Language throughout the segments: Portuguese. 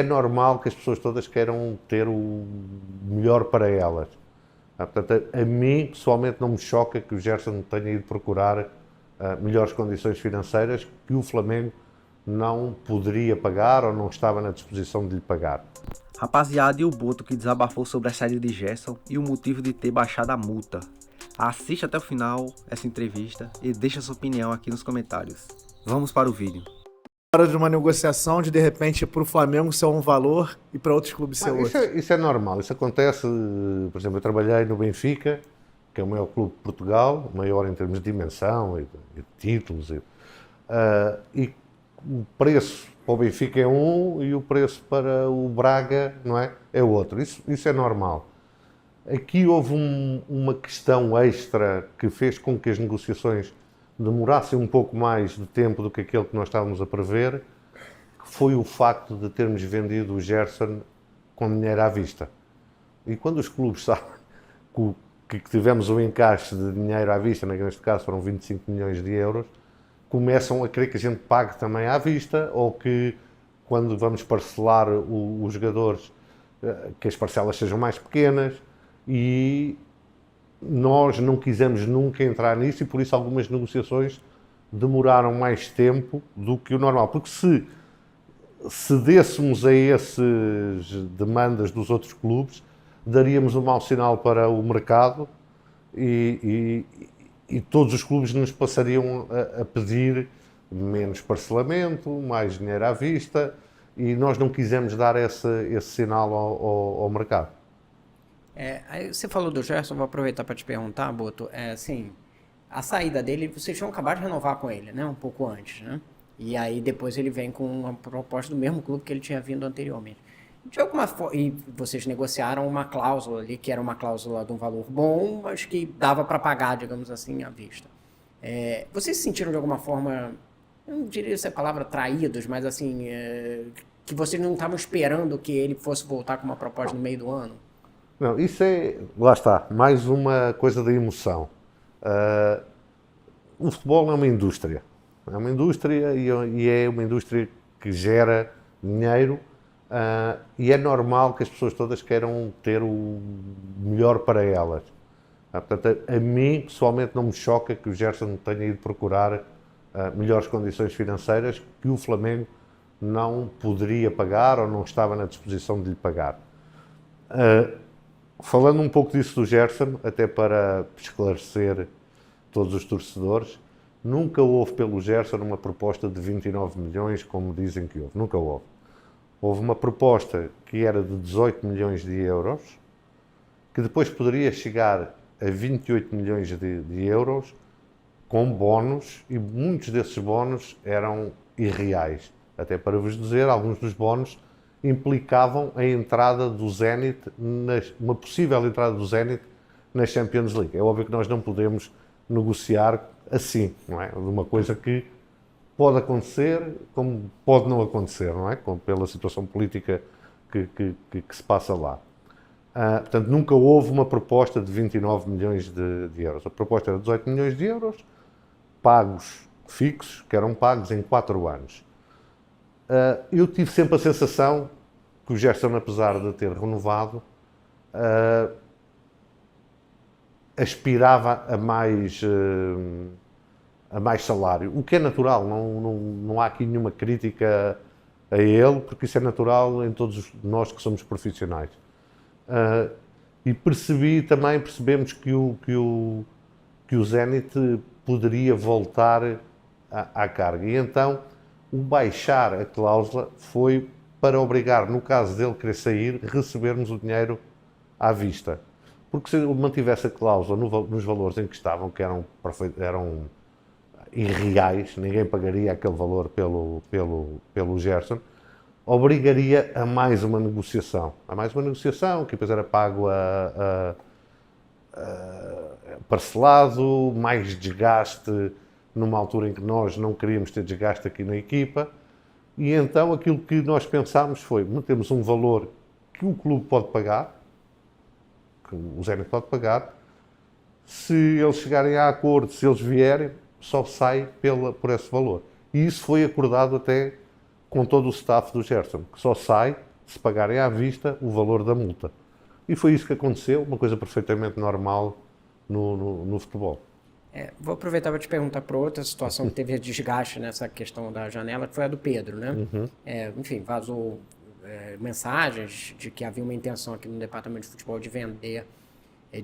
É normal que as pessoas todas queiram ter o melhor para elas. Portanto, a mim, pessoalmente, não me choca que o Gerson tenha ido procurar melhores condições financeiras que o Flamengo não poderia pagar ou não estava na disposição de lhe pagar. Rapaziada, e o Boto que desabafou sobre a saída de Gerson e o motivo de ter baixado a multa. Assista até o final essa entrevista e deixa sua opinião aqui nos comentários. Vamos para o vídeo. Hora de uma negociação de repente para o Flamengo ser um valor e para outros clubes ser outro. Isso é normal, isso acontece, por exemplo, eu trabalhei no Benfica, que é o maior clube de Portugal, maior em termos de dimensão e de títulos, e o preço para o Benfica é um e o preço para o Braga, não é, é outro. Isso é normal. Aqui houve uma questão extra que fez com que as negociações demorassem um pouco mais de tempo do que aquele que nós estávamos a prever, que foi o facto de termos vendido o Gerson com dinheiro à vista. E quando os clubes sabem que tivemos um encaixe de dinheiro à vista, neste caso foram 25 milhões de euros, começam a querer que a gente pague também à vista, ou que quando vamos parcelar os jogadores, que as parcelas sejam mais pequenas, e nós não quisemos nunca entrar nisso e por isso algumas negociações demoraram mais tempo do que o normal. Porque se cedêssemos a essas demandas dos outros clubes, daríamos um mau sinal para o mercado e todos os clubes nos passariam a pedir menos parcelamento, mais dinheiro à vista, e nós não quisemos dar esse sinal ao mercado. Aí você falou do Gerson, vou aproveitar para te perguntar, Boto, assim, a saída dele, vocês tinham acabado de renovar com ele, né, um pouco antes, né? E aí depois ele vem com uma proposta do mesmo clube que ele tinha vindo anteriormente. De alguma forma, e vocês negociaram uma cláusula ali, que era uma cláusula de um valor bom, mas que dava para pagar, digamos assim, à vista. Vocês se sentiram de alguma forma, eu não diria essa palavra traídos, mas assim, que vocês não estavam esperando que ele fosse voltar com uma proposta no meio do ano? Não, isso é, lá está, mais uma coisa da emoção. O futebol é uma indústria. É uma indústria e é uma indústria que gera dinheiro, e é normal que as pessoas todas queiram ter o melhor para elas. Portanto, a mim, pessoalmente, não me choca que o Gerson tenha ido procurar melhores condições financeiras que o Flamengo não poderia pagar ou não estava na disposição de lhe pagar. Falando um pouco disso do Gerson, até para esclarecer todos os torcedores, nunca houve pelo Gerson uma proposta de 29 milhões, como dizem que houve. Nunca houve. Houve uma proposta que era de 18 milhões de euros, que depois poderia chegar a 28 milhões de euros, com bónus, e muitos desses bónus eram irreais. Até para vos dizer, alguns dos bónus implicavam a entrada do Zenit, uma possível entrada do Zenit na Champions League. É óbvio que nós não podemos negociar assim, não é? De uma coisa que pode acontecer, como pode não acontecer, não é? Pela situação política que se passa lá. Portanto, nunca houve uma proposta de 29 milhões de euros. A proposta era 18 milhões de euros, pagos fixos, que eram pagos em 4 anos. Eu tive sempre a sensação que o Gerson, apesar de ter renovado, aspirava a mais salário, o que é natural, não há aqui nenhuma crítica a ele, porque isso é natural em todos nós que somos profissionais. E percebemos que o Zenit poderia voltar à carga. E então, o baixar a cláusula foi para obrigar, no caso dele querer sair, recebermos o dinheiro à vista. Porque se ele mantivesse a cláusula nos valores em que estavam, que eram irreais, ninguém pagaria aquele valor pelo Gerson, obrigaria a mais uma negociação. A mais uma negociação, que depois era pago parcelado, mais desgaste numa altura em que nós não queríamos ter desgaste aqui na equipa, e então aquilo que nós pensámos foi, temos um valor que o clube pode pagar, que o Zenit pode pagar, se eles chegarem a acordo, se eles vierem, só sai por esse valor. E isso foi acordado até com todo o staff do Gerson, que só sai de se pagarem à vista o valor da multa. E foi isso que aconteceu, uma coisa perfeitamente normal no futebol. Vou aproveitar para te perguntar para outra situação que teve desgaste nessa questão da janela, que foi a do Pedro, né? Enfim, vazou mensagens de que havia uma intenção aqui no departamento de futebol de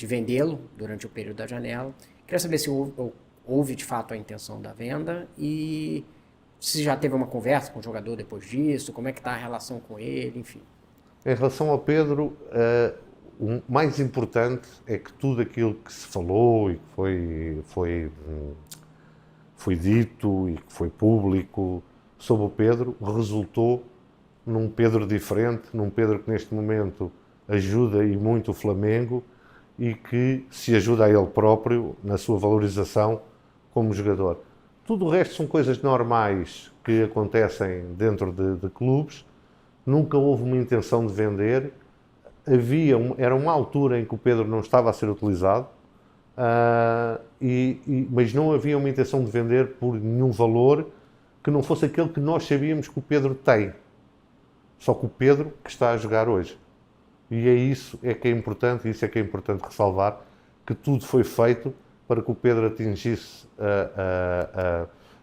vendê-lo durante o período da janela. Queria saber se houve de fato a intenção da venda e se já teve uma conversa com o jogador depois disso, como é que está a relação com ele, enfim. Em relação ao Pedro, o mais importante é que tudo aquilo que se falou e que foi dito e que foi público sobre o Pedro resultou num Pedro diferente, num Pedro que neste momento ajuda e muito o Flamengo e que se ajuda a ele próprio na sua valorização como jogador. Tudo o resto são coisas normais que acontecem dentro de clubes. Nunca houve uma intenção de vender. Era uma altura em que o Pedro não estava a ser utilizado, mas não havia uma intenção de vender por nenhum valor que não fosse aquele que nós sabíamos que o Pedro tem. Só que o Pedro que está a jogar hoje. E é isso que é importante, isso é que é importante ressalvar, que tudo foi feito para que o Pedro atingisse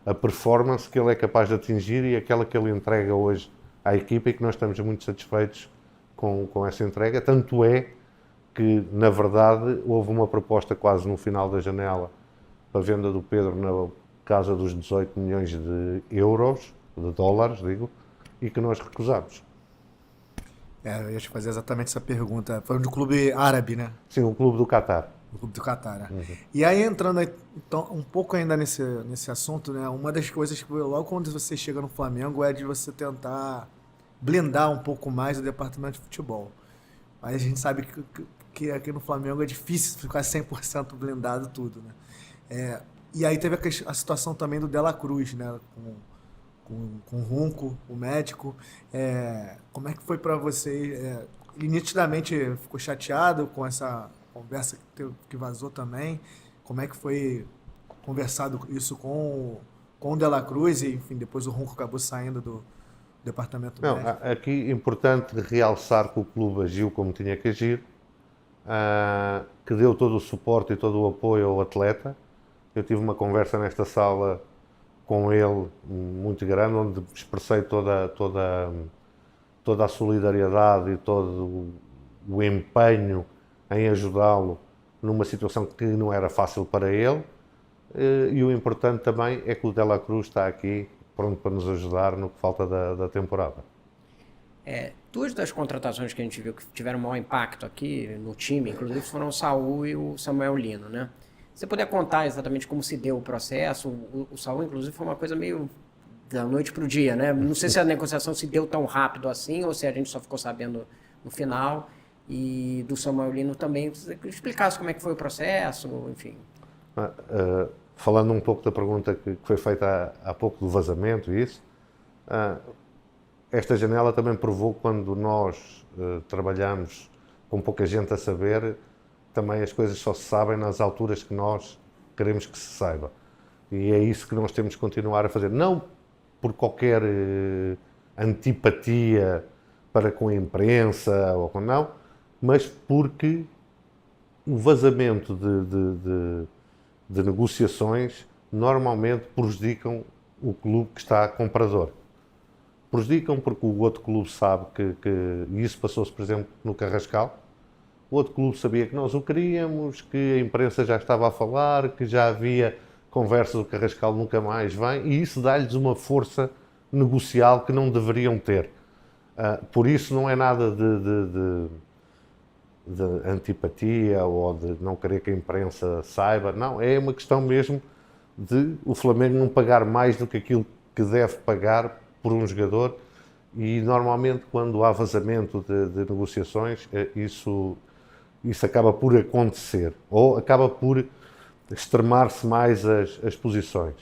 a performance que ele é capaz de atingir e aquela que ele entrega hoje à equipa e que nós estamos muito satisfeitos com essa entrega. Tanto é que, na verdade, houve uma proposta quase no final da janela para a venda do Pedro na casa dos 18 milhões de euros, de dólares, digo, e que nós recusámos. Eu ia te fazer exatamente essa pergunta. Foi do clube árabe, né? Sim, o clube do Catar. O clube do Catar, né? E aí, entrando aí, então, um pouco ainda nesse assunto, né? Uma das coisas que logo quando você chega no Flamengo é de você tentar blindar um pouco mais o departamento de futebol. Mas a gente sabe que aqui no Flamengo é difícil ficar 100% blindado tudo, né? E aí teve a situação também do Dela Cruz, né? Com o Runco, o médico. Como é que foi para você? Ele nitidamente ficou chateado com essa conversa que vazou também. Como é que foi conversado isso com o Dela Cruz? E, enfim, depois o Runco acabou saindo do departamento médico. Aqui é importante realçar que o clube agiu como tinha que agir, que deu todo o suporte e todo o apoio ao atleta. Eu tive uma conversa nesta sala com ele muito grande, onde expressei toda a solidariedade e todo o empenho em ajudá-lo numa situação que não era fácil para ele. E o importante também é que o Dela Cruz está aqui pronto para nos ajudar no que falta da temporada. Duas das contratações que a gente viu que tiveram maior impacto aqui no time, inclusive, foram o Saul e o Samuel Lino, né? Você poder contar exatamente como se deu o processo? O Saul, inclusive, foi uma coisa meio da noite para o dia, né? Não sei se a negociação se deu tão rápido assim ou se a gente só ficou sabendo no final. E do Samuel Lino também, se você explicasse como é que foi o processo, enfim. Falando um pouco da pergunta que foi feita há pouco do vazamento e isso, esta janela também provou que quando nós trabalhamos com pouca gente a saber, também as coisas só se sabem nas alturas que nós queremos que se saiba. E é isso que nós temos que continuar a fazer. Não por qualquer antipatia para com a imprensa ou com não, mas porque o vazamento de negociações normalmente prejudicam o clube que está comprador. Prejudicam porque o outro clube sabe e isso passou-se, por exemplo, no Carrascal. O outro clube sabia que nós o queríamos, que a imprensa já estava a falar, que já havia conversas, o Carrascal nunca mais vem, e isso dá-lhes uma força negocial que não deveriam ter. Por isso não é nada de antipatia ou de não querer que a imprensa saiba, não, é uma questão mesmo de o Flamengo não pagar mais do que aquilo que deve pagar por um jogador e normalmente quando há vazamento de negociações isso acaba por acontecer ou acaba por extremar-se mais as posições.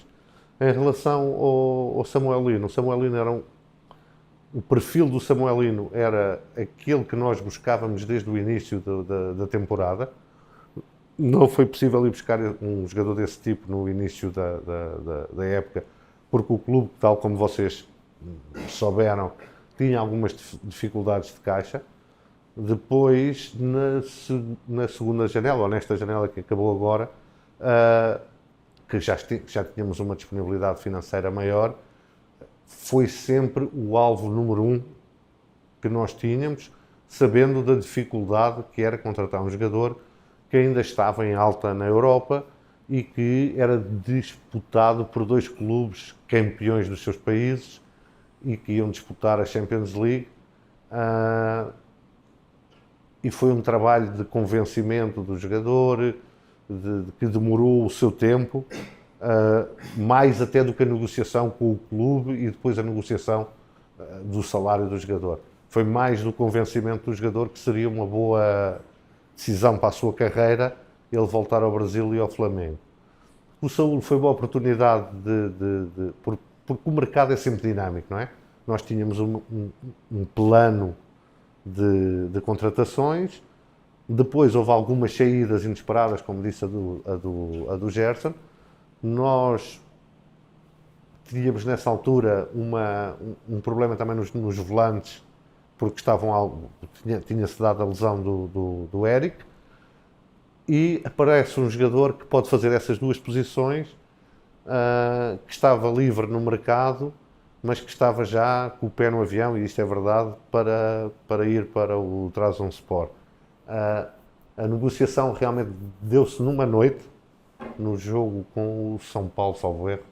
Em relação ao Samuel Lino, o Samuel Lino o perfil do Samuel Lino era aquele que nós buscávamos desde o início da temporada. Não foi possível ir buscar um jogador desse tipo no início da época, porque o clube, tal como vocês souberam, tinha algumas dificuldades de caixa. Depois, na segunda janela, ou nesta janela que acabou agora, que já tínhamos uma disponibilidade financeira maior, foi sempre o alvo número 1 que nós tínhamos, sabendo da dificuldade que era contratar um jogador que ainda estava em alta na Europa e que era disputado por 2 clubes campeões dos seus países e que iam disputar a Champions League. E foi um trabalho de convencimento do jogador, que demorou o seu tempo, mais até do que a negociação com o clube e depois a negociação do salário do jogador. Foi mais do convencimento do jogador que seria uma boa decisão para a sua carreira ele voltar ao Brasil e ao Flamengo. O Saúl foi uma oportunidade porque o mercado é sempre dinâmico, não é? Nós tínhamos um plano de contratações, depois houve algumas saídas inesperadas, como disse a do Gerson. Nós tínhamos nessa altura um problema também nos volantes, porque tinha-se dado a lesão do Eric, e aparece um jogador que pode fazer essas 2 posições, que estava livre no mercado, mas que estava já com o pé no avião, e isto é verdade, para ir para o Trabzonspor. A negociação realmente deu-se numa noite, no jogo com o São Paulo, salvo erro.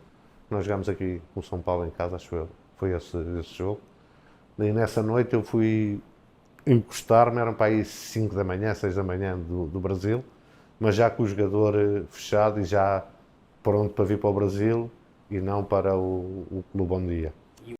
Nós jogámos aqui com o São Paulo em casa, acho eu, foi esse jogo. E nessa noite eu fui encostar-me, eram para aí 5 da manhã, 6 da manhã do Brasil, mas já com o jogador fechado e já pronto para vir para o Brasil e não para o clube onde ia.